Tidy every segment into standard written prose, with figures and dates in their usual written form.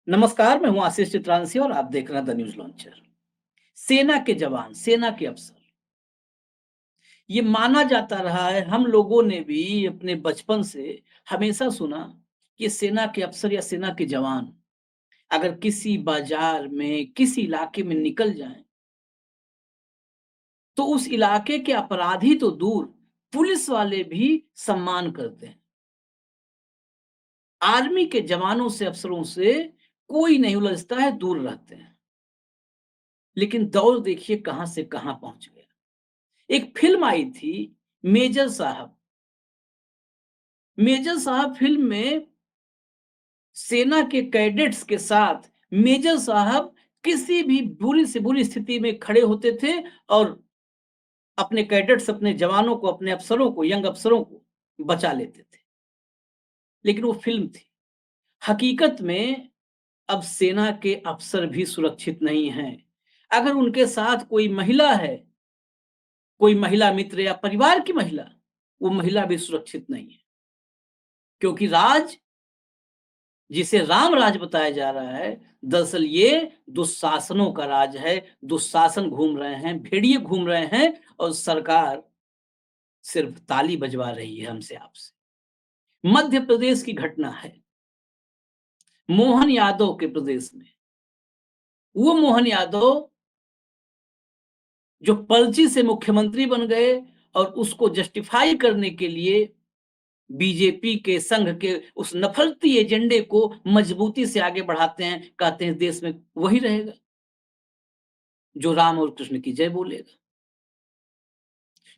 नमस्कार, मैं हूं आशीष चित्रांशी और आप देख रहे हैं द न्यूज लॉन्चर। सेना के जवान, सेना के अफसर, ये माना जाता रहा है। हम लोगों ने भी अपने बचपन से हमेशा सुना कि सेना के अफसर या सेना के जवान अगर किसी बाजार में, किसी इलाके में निकल जाएं, तो उस इलाके के अपराधी तो दूर, पुलिस वाले भी सम्मान करते हैं। आर्मी के जवानों से, अफसरों से कोई नहीं उलझता है, दूर रहते हैं। लेकिन दौर देखिए कहां से कहां पहुंच गया। एक फ़िल्म आई थी, मेजर साहब। मेजर साहब फ़िल्म में सेना के कैडेट्स के साथ मेजर साहब किसी भी बुरी से बुरी स्थिति में खड़े होते थे और अपने कैडेट्स, अपने जवानों को, अपने अफसरों को, यंग अफसरों को बचा लेते थे। लेकिन वो फ़िल्म थी। हकीकत में अब सेना के अफसर भी सुरक्षित नहीं हैं। अगर उनके साथ कोई महिला है, कोई महिला मित्र या परिवार की महिला, वो महिला भी सुरक्षित नहीं है। क्योंकि राज, जिसे राम राज बताया जा रहा है, दरअसल ये दुशासनों का राज है। दुशासन घूम रहे हैं, भेड़िए घूम रहे हैं और सरकार सिर्फ ताली बजवा रही है हमसे आपसे। मध्य प्रदेश की घटना है, मोहन यादव के प्रदेश में। वो मोहन यादव जो पर्ची से मुख्यमंत्री बन गए और उसको जस्टिफाई करने के लिए बीजेपी के, संघ के उस नफरती एजेंडे को मजबूती से आगे बढ़ाते हैं, कहते हैं देश में वही रहेगा जो राम और कृष्ण की जय बोलेगा।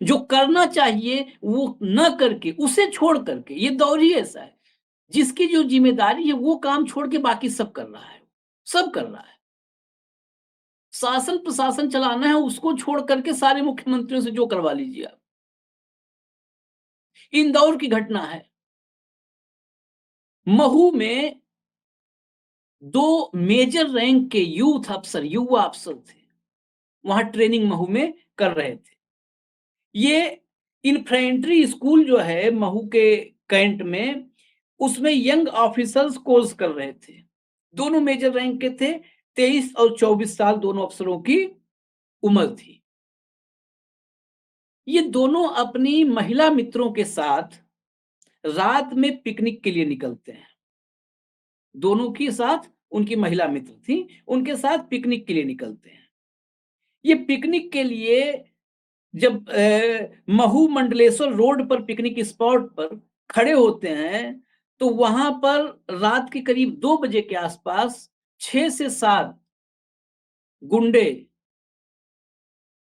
जो करना चाहिए वो न करके, उसे छोड़ करके, ये दौर ही ऐसा है। जिसकी जो जिम्मेदारी है वो काम छोड़ के बाकी सब कर रहा है, सब कर रहा है। शासन प्रशासन चलाना है, उसको छोड़ करके सारे मुख्यमंत्रियों से जो करवा लीजिए आप। इंदौर की घटना है, महू में दो मेजर रैंक के यूथ अफसर, युवा अफसर थे, वहां ट्रेनिंग महू में कर रहे थे। ये इन्फेंट्री स्कूल जो है महू के कैंट में, उसमें यंग ऑफिसर्स कोर्स कर रहे थे। दोनों मेजर रैंक के थे। 23 और 24 साल दोनों अफसरों की उम्र थी। ये दोनों अपनी महिला मित्रों के साथ रात में पिकनिक के लिए निकलते हैं। दोनों के साथ उनकी महिला मित्र थी, उनके साथ पिकनिक के लिए निकलते हैं। ये पिकनिक के लिए जब महू मंडलेश्वर रोड पर पिकनिक स्पॉट पर खड़े होते हैं, तो वहां पर रात के करीब 2 बजे के आसपास 6 से 7 गुंडे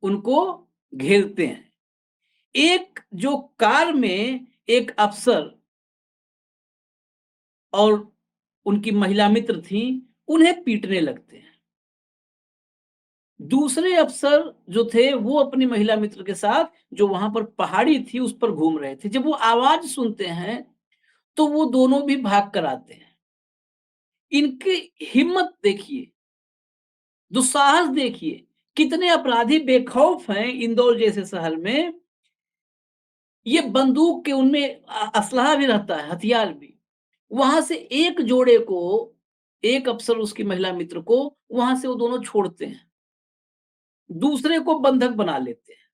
उनको घेरते हैं। एक जो कार में एक अफसर और उनकी महिला मित्र थी, उन्हें पीटने लगते हैं। दूसरे अफसर जो थे वो अपनी महिला मित्र के साथ, जो वहां पर पहाड़ी थी उस पर घूम रहे थे। जब वो आवाज सुनते हैं तो वो दोनों भी भाग कर आते हैं। इनकी हिम्मत देखिए, दुस्साहस देखिए। कितने अपराधी बेखौफ हैं इंदौर जैसे शहर में। ये बंदूक के उनमें असलहा भी रहता है, हथियार भी। वहां से एक जोड़े को, एक अफसर उसकी महिला मित्र को वहां से वो दोनों छोड़ते हैं, दूसरे को बंधक बना लेते हैं।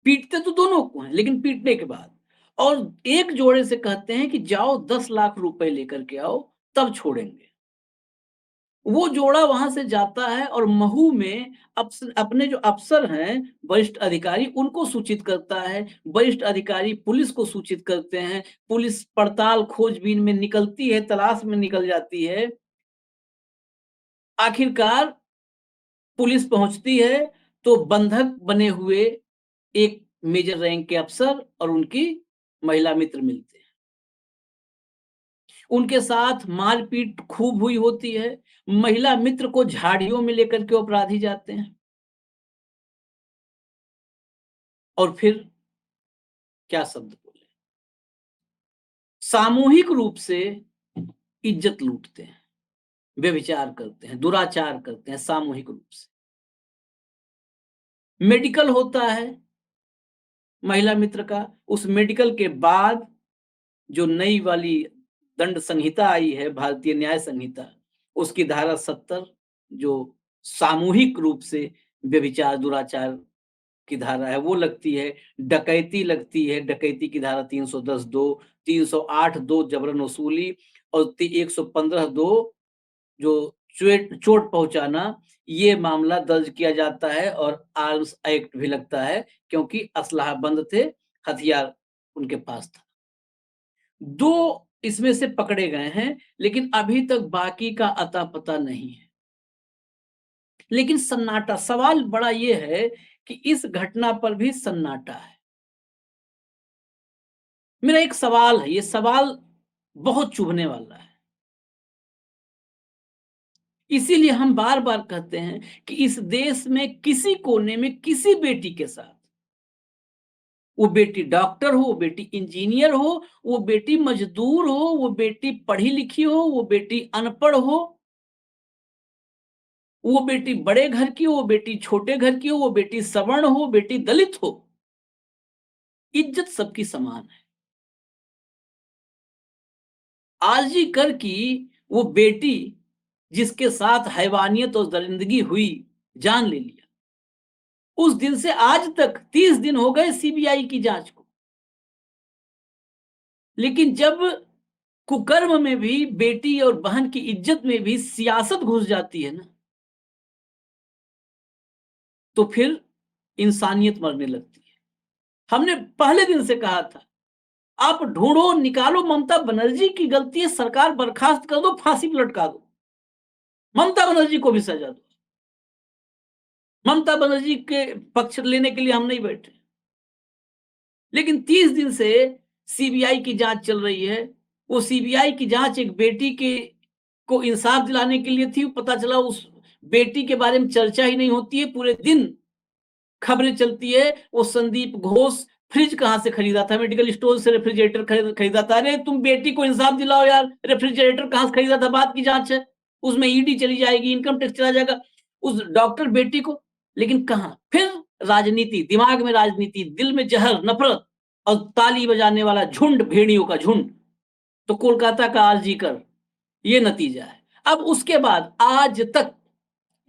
पीटते तो दोनों को हैं, लेकिन पीटने के बाद और एक जोड़े से कहते हैं कि जाओ 10 लाख रुपए लेकर के आओ, तब छोड़ेंगे। वो जोड़ा वहां से जाता है और महू में अपने जो अफसर हैं, वरिष्ठ अधिकारी, उनको सूचित करता है। वरिष्ठ अधिकारी पुलिस को सूचित करते हैं। पुलिस पड़ताल खोजबीन में निकलती है, तलाश में निकल जाती है। आखिरकार पुलिस पहुंचती है तो बंधक बने हुए एक मेजर रैंक के अफसर और उनकी महिला मित्र मिलते हैं। उनके साथ मारपीट खूब हुई होती है। महिला मित्र को झाड़ियों में लेकर के अपराधी जाते हैं और फिर क्या शब्द बोले, सामूहिक रूप से इज्जत लूटते हैं, व्यभिचार करते हैं, दुराचार करते हैं सामूहिक रूप से। मेडिकल होता है महिला मित्र का, उस मेडिकल के बाद जो नई वाली दंड संहिता आई है, भारतीय न्याय संहिता, उसकी धारा 70 जो सामूहिक रूप से व्यभिचार, दुराचार की धारा है वो लगती है, डकैती लगती है, डकैती की धारा 310 2, 308 2 जबरन वसूली और 115 2 जो चोट पहुंचाना, ये मामला दर्ज किया जाता है और आर्म्स एक्ट भी लगता है क्योंकि असलाह बंद थे, हथियार उनके पास था। 2 इसमें से पकड़े गए हैं, लेकिन अभी तक बाकी का अता पता नहीं है। लेकिन सन्नाटा, सवाल बड़ा ये है कि इस घटना पर भी सन्नाटा है। मेरा एक सवाल है, ये सवाल बहुत चुभने वाला है। इसीलिए हम बार-बार कहते हैं कि इस देश में किसी कोने में किसी बेटी के साथ, वो बेटी डॉक्टर हो, वो बेटी इंजीनियर हो, वो बेटी मजदूर हो, वो बेटी पढ़ी-लिखी हो, वो बेटी अनपढ़ हो, वो बेटी बड़े घर की हो, वो बेटी छोटे घर की हो, वो बेटी सवर्ण हो, बेटी दलित हो, इज्जत सबकी समान है। आरजी कर की वो बेटी जिसके साथ हैवानियत और दरिंदगी हुई, जान ले लिया। उस दिन से आज तक 30 दिन हो गए सीबीआई की जांच को। लेकिन जब कुकर्म में भी बेटी और बहन की इज्जत में भी सियासत घुस जाती है ना, तो फिर इंसानियत मरने लगती है। हमने पहले दिन से कहा था, आप ढूंढो, निकालो, ममता बनर्जी की गलती है, सरकार बर्खास्त कर दो, फांसी पे लटका दो, ममता बनर्जी को भी सजा दो। ममता बनर्जी के पक्ष लेने के लिए हम नहीं बैठे। लेकिन 30 दिन से सीबीआई की जांच चल रही है। वो सीबीआई की जांच एक बेटी के को इंसाफ दिलाने के लिए थी। पता चला उस बेटी के बारे में चर्चा ही नहीं होती है। पूरे दिन खबरें चलती है, वो संदीप घोष फ्रिज कहाँ से खरीदा था, मेडिकल स्टोर से रेफ्रिजरेटर खरीदा था। अरे तुम बेटी को इंसाफ दिलाओ यार, रेफ्रिजरेटर कहाँ से खरीदा था बात की जांच है। उसमें ईडी चली जाएगी, इनकम टैक्स चला जाएगा उस डॉक्टर बेटी को। लेकिन कहाँ फिर राजनीति, दिमाग में राजनीति, दिल में जहर, नफरत और ताली बजाने वाला झुंड, भेड़ियों का झुंड। तो कोलकाता का आरजी कर, ये नतीजा है। अब उसके बाद आज तक,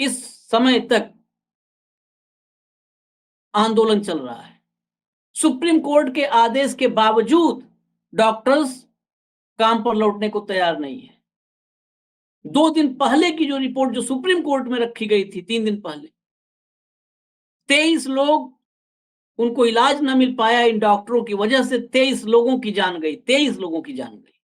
इस समय तक आंदोलन चल रहा है। सुप्रीम कोर्ट के आदेश के बावजूद डॉक्टर्स काम पर लौटने को तैयार नहीं है। 2 दिन पहले की जो रिपोर्ट जो सुप्रीम कोर्ट में रखी गई थी, 3 दिन पहले, 23 लोग, उनको इलाज न मिल पाया इन डॉक्टरों की वजह से, 23 लोगों की जान गई, 23 लोगों की जान गई।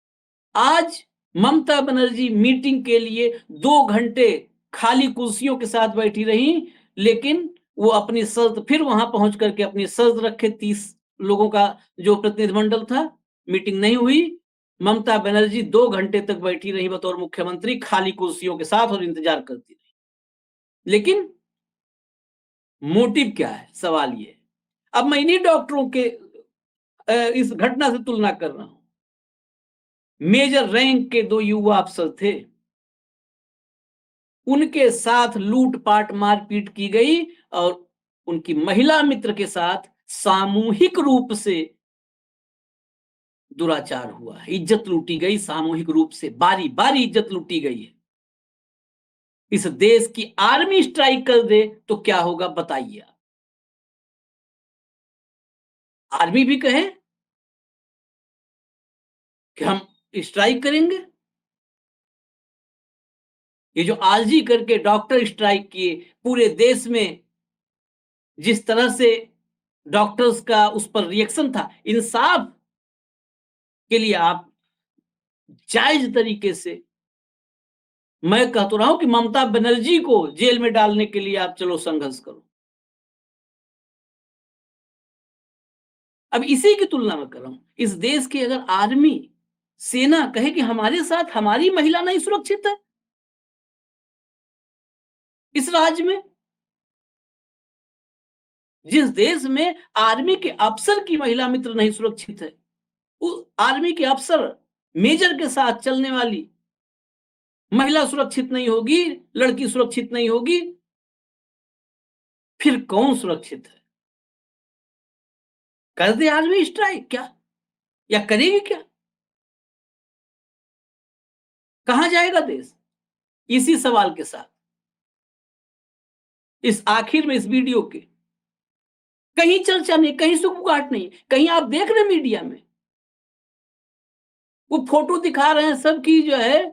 आज ममता बनर्जी मीटिंग के लिए 2 घंटे खाली कुर्सियों के साथ बैठी रही, लेकिन वो अपनी शर्त फिर वहां पहुंच करके अपनी शर्त रखे। 30 लोगों का जो प्रतिनिधिमंडल था, मीटिंग नहीं हुई। ममता बनर्जी 2 घंटे तक बैठी रही बतौर मुख्यमंत्री खाली कुर्सियों के साथ और इंतजार करती रही। लेकिन मोटिव क्या है, सवाल ये। अब मैं इन्हीं डॉक्टरों के इस घटना से तुलना कर रहा हूं। मेजर रैंक के 2 युवा अफसर थे, उनके साथ लूटपाट मारपीट की गई और उनकी महिला मित्र के साथ सामूहिक रूप से दुराचार हुआ है। इज्जत लूटी गई सामूहिक रूप से, बारी बारी इज्जत लूटी गई है। इस देश की आर्मी स्ट्राइक कर दे तो क्या होगा बताइए आप। आर्मी भी कहे कि हम स्ट्राइक करेंगे। ये जो आरजी करके डॉक्टर स्ट्राइक किए, पूरे देश में जिस तरह से डॉक्टर्स का उस पर रिएक्शन था, इंसाफ के लिए आप जायज तरीके से, मैं कह तो रहा हूं कि ममता बनर्जी को जेल में डालने के लिए आप चलो संघर्ष करो। अब इसी की तुलना में कर रहा हूं। इस देश की अगर आर्मी, सेना कहे कि हमारे साथ हमारी महिला नहीं सुरक्षित है इस राज्य में, जिस देश में आर्मी के अफसर की महिला मित्र नहीं सुरक्षित है, उस आर्मी के अफसर, मेजर के साथ चलने वाली महिला सुरक्षित नहीं होगी, लड़की सुरक्षित नहीं होगी, फिर कौन सुरक्षित है? कर दे आर्मी स्ट्राइक क्या, या करेगी क्या? कहाँ जाएगा देश? इसी सवाल के साथ, इस आखिर में इस वीडियो के, कहीं चर्चा नहीं, कहीं सुगबुगाहट नहीं, कहीं आप देख रहे हैं मीडिया में, वो फ़ोटो दिखा रहे हैं सब कि जो है,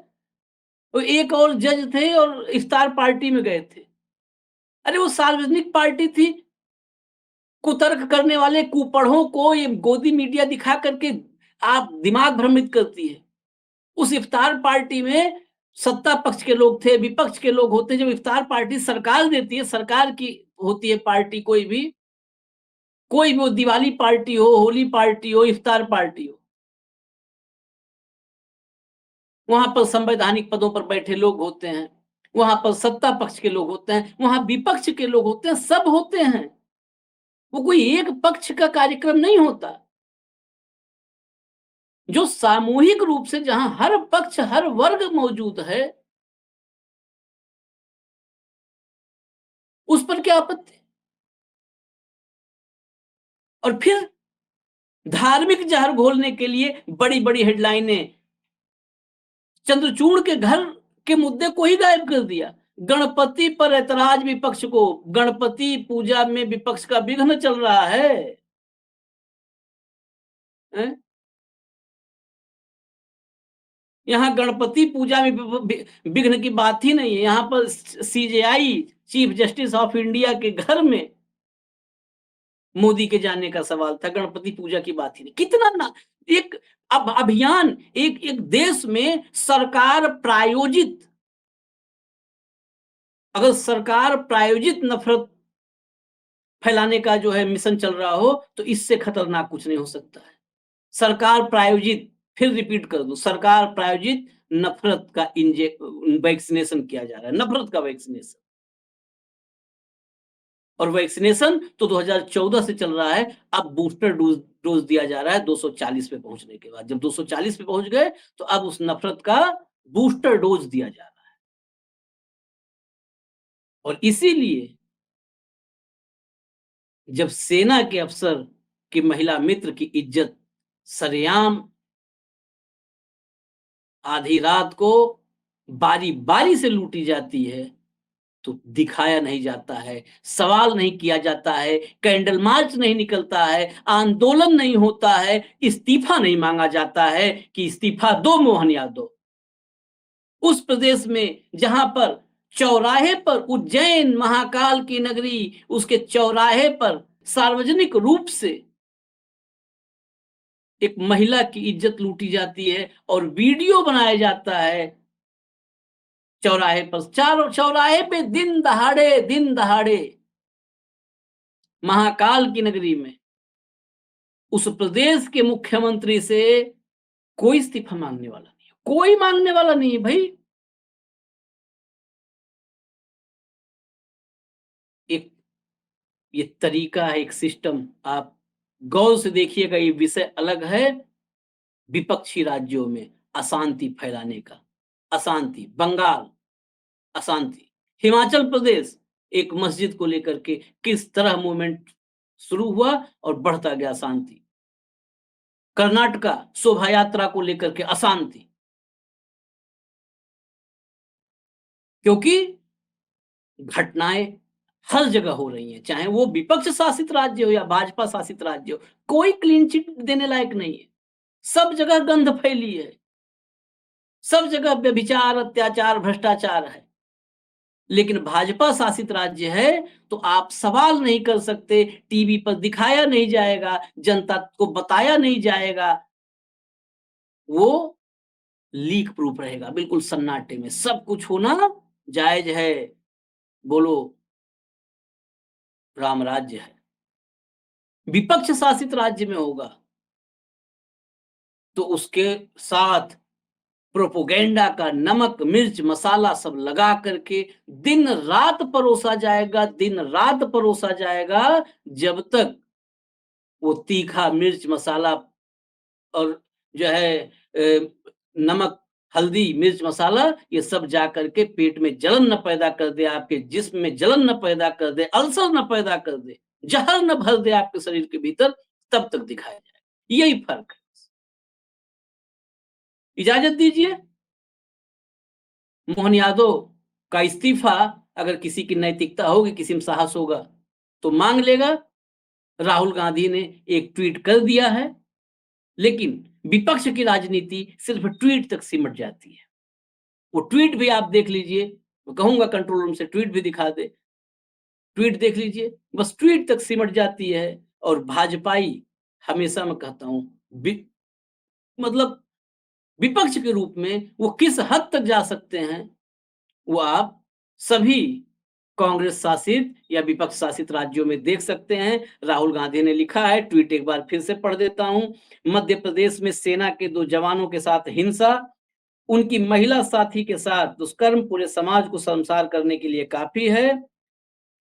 वो एक और जज थे और इफ्तार पार्टी में गए थे। अरे वो सार्वजनिक पार्टी थी, कुतर्क करने वाले कुपढ़ों को ये गोदी मीडिया दिखा करके आप दिमाग भ्रमित करती है। उस इफ्तार पार्टी में सत्ता पक्ष के लोग थे, विपक्ष के लोग होते हैं। जब इफ्तार पार्टी सरकार देती है, सरकार की होती है पार्टी कोई भी हो, दिवाली पार्टी हो, होली पार्टी हो, इफ्तार पार्टी हो, वहाँ पर संवैधानिक पदों पर बैठे लोग होते हैं, वहाँ पर सत्ता पक्ष के लोग होते हैं, वहाँ विपक्ष के लोग होते हैं, सब होते हैं। वो कोई एक पक्ष का कार्यक्रम नहीं होता। जो सामूहिक रूप से जहाँ हर पक्ष, हर वर्ग मौजूद है, उस पर क्या आपत्ति? और फिर धार्मिक जहर घोलने के लिए बड़ी-बड़ी हेडलाइनें, चंद्रचूड़ के घर के मुद्दे को ही गायब कर दिया। गणपति पर ऐतराज विपक्ष को, गणपति पूजा में विपक्ष का विघ्न चल रहा है। हैं? यहाँ गणपति पूजा में विघ्न की बात ही नहीं है। यहाँ पर CJI, chief justice of India के घर में मोदी के जाने का सवाल था, गणपति पूजा की बात ही नहीं। कितना ना एक अब अभियान, एक एक देश में सरकार प्रायोजित, अगर सरकार प्रायोजित नफ़रत फैलाने का जो है मिशन चल रहा हो, तो इससे खतरनाक कुछ नहीं हो सकता है। सरकार प्रायोजित, फिर रिपीट कर दूँ, सरकार प्रायोजित नफ़रत का वैक्सीनेशन किया जा रहा है, नफ़रत का वैक्सीनेशन। और वैक्सीनेशन तो 2014 से चल रहा है, अब बूस्टर डोज़ दिया जा रहा है 240 पे पहुँचने के बाद। जब 240 पे पहुँच गए, तो अब उस नफ़रत का बूस्टर डोज़ दिया जा रहा है। और इसीलिए जब सेना के अफ़सर की महिला मित्र की इज़्ज़त सरेआम आधी रात को बारी-बारी से लूटी जाती है, तो दिखाया नहीं जाता है, सवाल नहीं किया जाता है, कैंडल मार्च नहीं निकलता है, आंदोलन नहीं होता है, इस्तीफा नहीं माँगा जाता है कि इस्तीफा दो मोहन यादव। उस प्रदेश में जहाँ पर चौराहे पर उज्जैन महाकाल की नगरी, उसके चौराहे पर सार्वजनिक रूप से एक महिला की इज़्ज़त लूटी जाती है और वीडियो बनाया जाता है चौराहे पर, चारों चौराहे पे दिन दहाड़े महाकाल की नगरी में उस प्रदेश के मुख्यमंत्री से कोई इस्तीफा मांगने वाला नहीं है, कोई मांगने वाला नहीं है भाई। एक ये तरीका है, एक सिस्टम, आप गौर से देखिएगा, ये विषय अलग है। विपक्षी राज्यों में अशांति फैलाने का, अशांति, बंगाल अशांति, हिमाचल प्रदेश एक मस्जिद को लेकर के किस तरह मूवमेंट शुरू हुआ और बढ़ता गया अशांति। कर्नाटका शोभा यात्रा को लेकर के अशांति, क्योंकि घटनाएँ हर जगह हो रही हैं, चाहे वो विपक्ष शासित राज्य हो या भाजपा शासित राज्य हो, कोई क्लीन चिट देने लायक नहीं है। सब जगह गंध फैली है, सब जगह व्यभिचार, अत्याचार, भ्रष्टाचार है। लेकिन भाजपा शासित राज्य है, तो आप सवाल नहीं कर सकते, टीवी पर दिखाया नहीं जाएगा, जनता को बताया नहीं जाएगा, वो लीक प्रूफ रहेगा, बिल्कुल सन्नाटे में, सब कुछ होना जायज़ है, बोलो राम राज्य है। विपक्ष शासित राज्य में होगा, तो उसके साथ प्रोपेगेंडा का नमक, मिर्च, मसाला सब लगा करके दिन-रात परोसा जाएगा, दिन-रात परोसा जाएगा, जब तक वो तीखा मिर्च, मसाला और जो है नमक, हल्दी, मिर्च, मसाला ये सब जा कर के पेट में जलन न पैदा कर दे, आपके जिस्म में जलन न पैदा कर दे, अल्सर न पैदा कर दे, ज़हर न भर दे आपके शरीर के भीतर, तब तक दिखाया जाए। यही फ़र्क है। इजाज़त दीजिए। मोहन यादव का इस्तीफा अगर किसी की नैतिकता होगी, किसी में साहस होगा, तो माँग लेगा। राहुल गांधी ने एक ट्वीट कर दिया है, लेकिन विपक्ष की राजनीति सिर्फ ट्वीट तक सिमट जाती है। वो ट्वीट भी आप देख लीजिए, मैं कहूँगा कंट्रोल रूम से ट्वीट भी दिखा दे। ट्वीट देख लीजिए, बस ट्वीट तक सिमट जाती है और भाजपाई हमेशा मैं कहता हूँ वि मतलब विपक्ष के रूप में वो किस हद तक जा सकते हैं, वो आप सभी कांग्रेस शासित या विपक्ष शासित राज्यों में देख सकते हैं। राहुल गांधी ने लिखा है, ट्वीट एक बार फिर से पढ़ देता हूँ। मध्य प्रदेश में सेना के 2 जवानों के साथ हिंसा, उनकी महिला साथी के साथ दुष्कर्म पूरे समाज को शर्मसार करने के लिए काफ़ी है।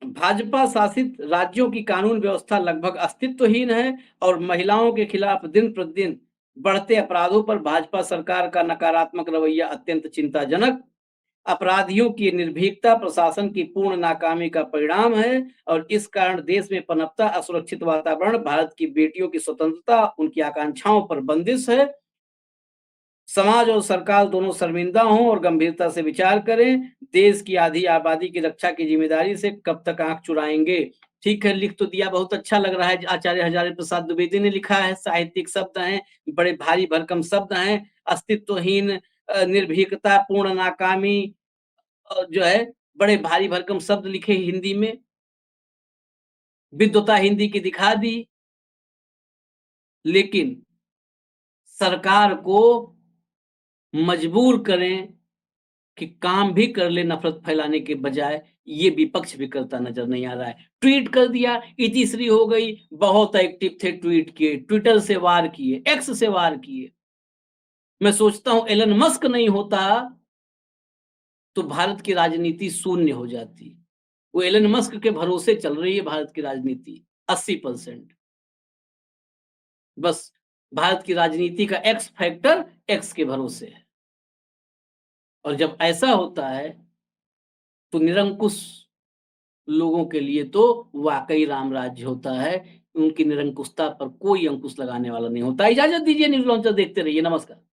भाजपा शासित राज्यों की कानून व्यवस्था लगभग अस्तित्वहीन है और महिलाओं के खिलाफ दिन-प्रतिदिन बढ़ते अपराधों पर भाजपा सरकार का नकारात्मक रवैया अत्यंत चिंताजनक। अपराधियों की निर्भीकता प्रशासन की पूर्ण नाकामी का परिणाम है और इस कारण देश में पनपता असुरक्षित वातावरण भारत की बेटियों की स्वतंत्रता, उनकी आकांक्षाओं पर बंदिश है। समाज और सरकार दोनों शर्मिंदा हों और गंभीरता से विचार करें। देश की आधी आबादी की रक्षा की जिम्मेदारी से कब तक आँख चुराएँगे? ठीक है, लिख तो दिया, बहुत अच्छा लग रहा है। आचार्य हजारी प्रसाद द्विवेदी ने लिखा है, साहित्यिक शब्द हैं, बड़े भारी भरकम शब्द हैं। अस्तित्वहीन, निर्भीकता, पूर्ण नाकामी, जो है बड़े भारी भरकम शब्द लिखे हिंदी में, विद्वता हिंदी की दिखा दी, लेकिन सरकार को मजबूर करें कि काम भी कर ले नफ़रत फैलाने के बजाय, ये विपक्ष भी करता नज़र नहीं आ रहा है। ट्वीट कर दिया, इतिश्री हो गई, बहुत एक्टिव थे, ट्वीट किए, ट्विटर से वार किए, एक्स से वार किए। मैं सोचता हूँ एलन मस्क नहीं होता, तो भारत की राजनीति शून्य हो जाती। वो एलन मस्क के भरोसे चल रही है भारत की राजनीति, 80%। बस भारत की राजनीति का एक्स फैक्टर एक्स के भरोसे है और जब ऐसा होता है, तो निरंकुश लोगों के लिए तो वाक़ई राम राज्य होता है। उनकी निरंकुशता पर कोई अंकुश लगाने वाला नहीं होता। इजाज़त दीजिए, न्यूज़ लॉन्चर देखते रहिए। नमस्कार।